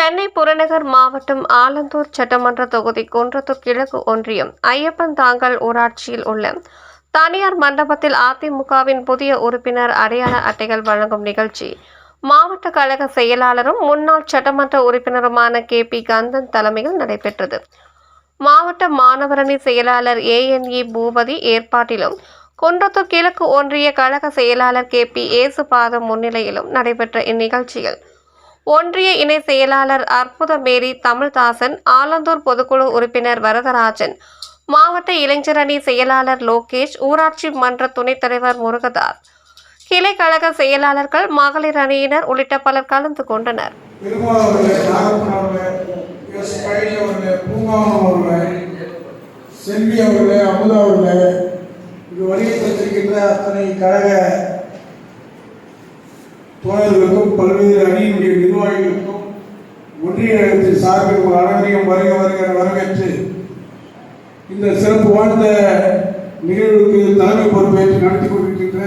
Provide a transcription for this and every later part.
சென்னை புறநகர் மாவட்டம் ஆலந்தூர் சட்டமன்ற தொகுதி குன்றத்தூர் கிழக்கு ஒன்றியம் ஐயப்பன் தாங்கல் ஊராட்சியில் உள்ள தனியார் மண்டபத்தில் அதிமுகவின் புதிய உறுப்பினர் அடையாள அட்டைகள் வழங்கும் நிகழ்ச்சி மாவட்ட கழக செயலாளரும் முன்னாள் சட்டமன்ற உறுப்பினருமான KP கந்தன் தலைமையில் நடைபெற்றது. மாவட்ட மாணவரணி செயலாளர் ANE பூபதி ஏற்பாட்டிலும் குன்றத்தூர் கிழக்கு ஒன்றிய கழக செயலாளர் KP ஏசுபாதம் முன்னிலையிலும் நடைபெற்ற இந்நிகழ்ச்சியில் ஒன்றிய இணை செயலாளர் அற்புதமேரி தமிழ்தாசன், ஆலந்தூர் பொதுக்குழு உறுப்பினர் வரதராஜன், மாவட்ட இளைஞரணி செயலாளர் லோகேஷ், ஊராட்சி மன்ற துணைத் தலைவர் முருகதாஸ், கிளை கழக செயலாளர்கள், மகளிர் அணியினர் உள்ளிட்ட பலர் கலந்து கொண்டனர். தோழர்களுக்கும் பல்வேறு அணியினுடைய நிர்வாகிகளுக்கும் ஒன்றிய கழகத்தின் சார்பில் அனைவரையும் வரவேற்று இந்த சிறப்பு வாழ்ந்த நிகழ்வுக்கு தலைமை பொறுப்பேற்று நடத்தி கொண்டிருக்கின்ற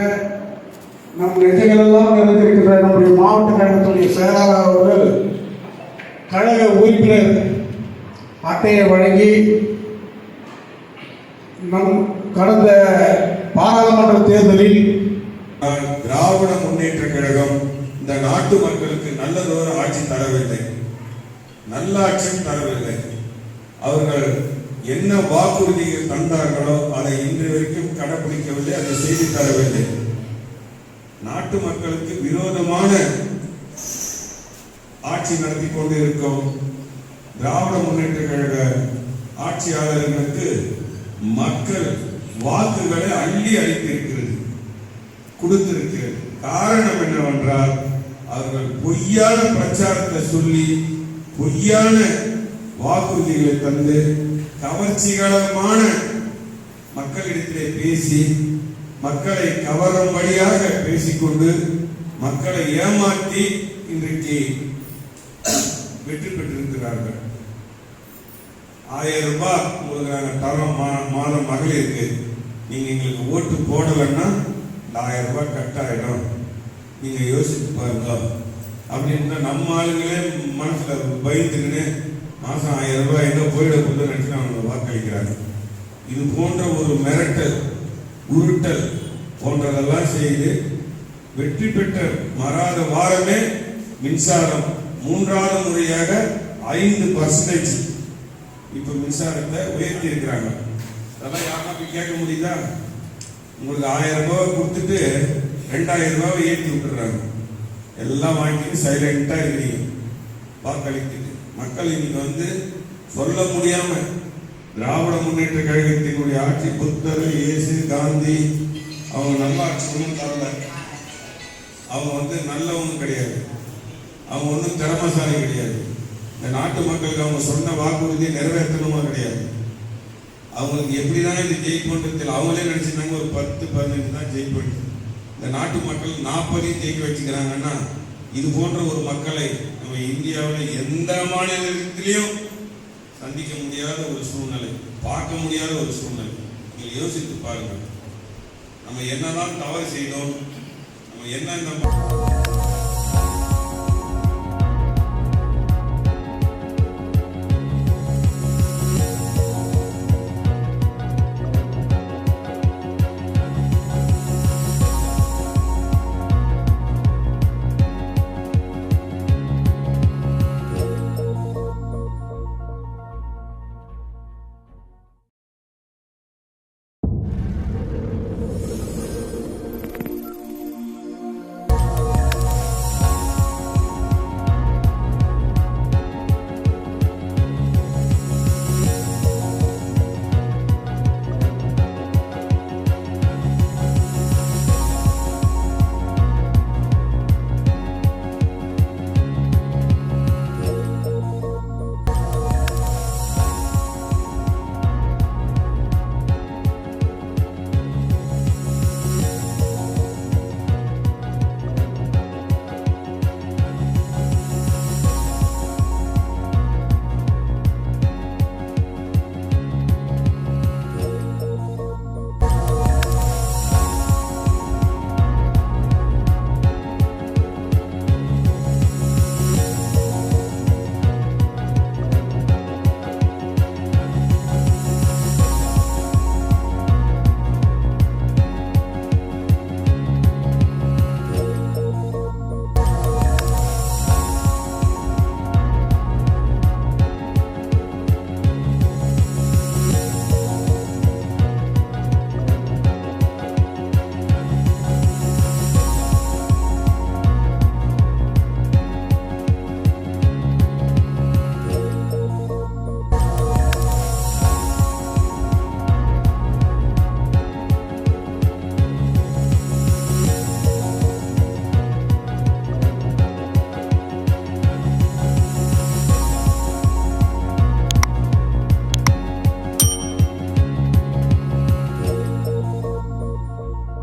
நம் நெஞ்சங்களெல்லாம் நிறைந்திருக்கின்ற நம்முடைய மாவட்ட கழகத்துடைய செயலாளர் அவர்கள் கழக உறுப்பினர் அட்டையை வழங்கி நம் கடந்த பாராளுமன்ற தேர்தலில் திராவிட முன்னேற்ற கழகம் இந்த நாட்டு மக்களுக்கு நல்லதொரு ஆட்சி தரவில்லை, நல்ல ஆட்சியும் தரவில்லை. அவர்கள் என்ன வாக்குறுதிகள் தந்தார்களோ அதை இன்று வரைக்கும் கடைபிடிக்கவில்லை, அதை செய்து தரவில்லை. நாட்டு மக்களுக்கு விரோதமான ஆட்சி நடத்தி கொண்டு இருக்கும் திராவிட முன்னேற்ற கழக ஆட்சியாளர்களுக்கு மக்கள் வாக்குகளை அள்ளி அளித்திருக்கிறது, கொடுத்திருக்கிறது. காரணம் என்னவென்றால் அவர்கள் பொய்யான பிரச்சாரத்தை சொல்லி பொய்யான வாக்குறுதிகளை தந்து கவர்ச்சிகரமான மக்களிடத்திலே பேசி மக்களை கவரும்படியாக பேசிக்கொண்டு மக்களை ஏமாற்றி இன்றைக்கு வெற்றி பெற்றிருக்கிறார்கள். 1000 ரூபாய் உங்களுக்கு நாங்கள் தரோம் மாதம் மகளிருக்கு, நீங்க எங்களுக்கு ஓட்டு போடலைன்னா 1000 ரூபாய் கட் ஆயிடும், நீங்க யோசித்து பாருங்க அப்படின்னா நம்ம ஆளுங்களே மனசுல பயந்துக்கின்னு மாசம் 1000 ரூபாய் எங்க போயிட போது நினைச்சு அவங்க வாக்களிக்கிறாங்க. இது போன்ற ஒரு மிரட்டல், உருட்டல் போன்றதெல்லாம் செய்து வெற்றி பெற்ற மறாத வாரமே மின்சாரம் 3வது முறையாக 5% இப்ப மின்சாரத்தை உயர்த்தி இருக்கிறாங்க. அதெல்லாம் யாருன்னா போய் கேட்க முடியுதா? உங்களுக்கு 1000 ரூபாய் கொடுத்துட்டு 2000 ரூபாவை ஏற்றி விட்டுறாங்க. எல்லாம் வாங்கிட்டு சைலண்டா இருக்கிறீங்க வாக்களித்துட்டு. மக்கள் இன்னைக்கு சொல்ல முடியாம திராவிட முன்னேற்ற கழகத்தினுடைய ஆட்சி புத்தர், இயேசு, காந்தி அவங்க நல்ல ஆட்சி ஒன்றும் தரல. அவங்க நல்லவங்க கிடையாது, அவங்க ஒன்றும் திறமசாலி கிடையாது. இந்த நாட்டு மக்களுக்கு அவங்க சொன்ன வாக்குறுதியை நிறைவேற்றணுமா கிடையாது. அவங்களுக்கு எப்படிதான் இது ஜெயிப்போன்றது அவங்களே நினைச்சிருந்தாங்க ஒரு 10-15 தான் ஜெயிப்போம். இந்த நாட்டு மக்கள் 40 ஜெயிக்க வச்சுக்கிறாங்கன்னா இது போன்ற ஒரு மக்களை நம்ம இந்தியாவில் எந்த மாநிலத்திலையும் சந்திக்க முடியாத ஒரு சூழ்நிலை, பார்க்க முடியாத ஒரு சூழ்நிலை. நீங்கள் யோசித்து பாருங்க, நம்ம என்னதான் தவறு செய்தோம், நம்ம என்ன